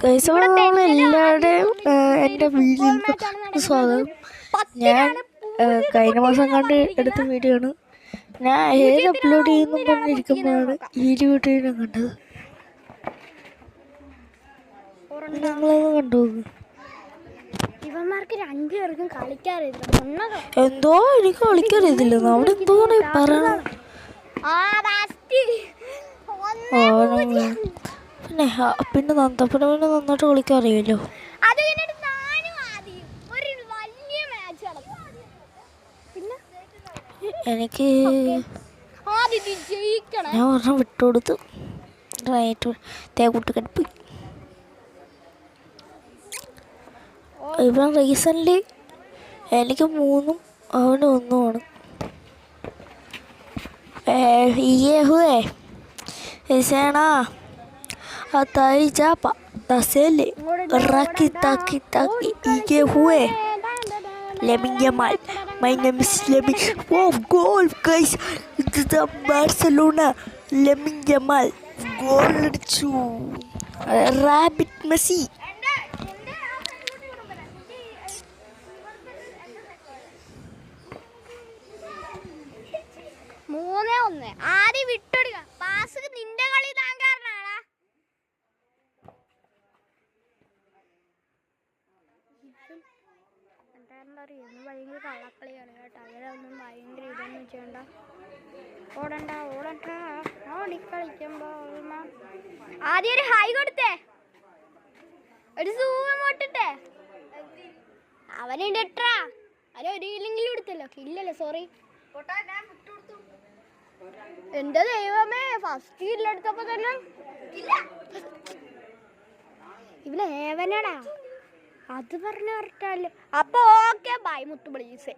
എല്ലാവരുടെയും എൻ്റെ വീഡിയോയിലേക്ക് സ്വാഗതം. ഞാൻ കഴിഞ്ഞ മാസം കണ്ട് എടുത്ത വീഡിയോ ആണ്. ഞാൻ ഏത് അപ്ലോഡ് ചെയ്യുന്നു പറഞ്ഞിരിക്കുമ്പോഴാണ് ഈ വീഡിയോ ഞാൻ കണ്ടത്. നിങ്ങളൊന്ന് കണ്ടു. എന്തോ എനിക്ക് കളിക്കാറിയതില്ല. അവിടെ എന്തോ പറയണം. പിന്നെ നന്നായിട്ട് കളിക്കാൻ അറിയാമല്ലോ. എനിക്ക് ഞാൻ ഒരെണ്ണം വിട്ടുകൊടുത്തു. തേക്കൂട്ട് കടുപ്പ്. ഇപ്പം റീസെൻ്റ്ലി എനിക്ക് 3 അവന് 1 ये हुए ऐसे ना अताई जापा तसेले रकी ताकी ताकी ये हुए Lamine Yamal. My name is Lamine. Wow, goal guys! The Barcelona Lamine Yamal goal അടിച്ചു. Rabbit Messi. ആദ്യം വിട്ടൊടുക്ക പാസ് നിന്റെ കളി താൻ കാരണാടാ. എന്താണെന്നറിയാം ഭയങ്കര കള്ളക്കളിയാണ് കേട്ടോ. അവരൊന്നും ഭയങ്കര ഇതൊന്നും ചെയ്യണ്ട. ഓടണ്ട ഓടിക്കളിക്കുമ്പോ ആദ്യം ഒരു ഹൈ കൊടുത്തേ, ഒരു സൂം ഇട്ടിട്ടെ. അവനുണ്ട് ഇട്ടാ അല്ല ഒരു കില്ലെങ്കിലും എടുത്തല്ലോ. ഇല്ലല്ലോ സോറി. എന്റെ ദൈവമേ, ഫസ്റ്റ് കില്ലെടുത്തപ്പോ തന്നെ ഇവന് ഏവനടാ അത് പറഞ്ഞു പറഞ്ഞല്ലോ. അപ്പൊ ഓക്കെ ബൈ മുത്തു പ്ലീസ്.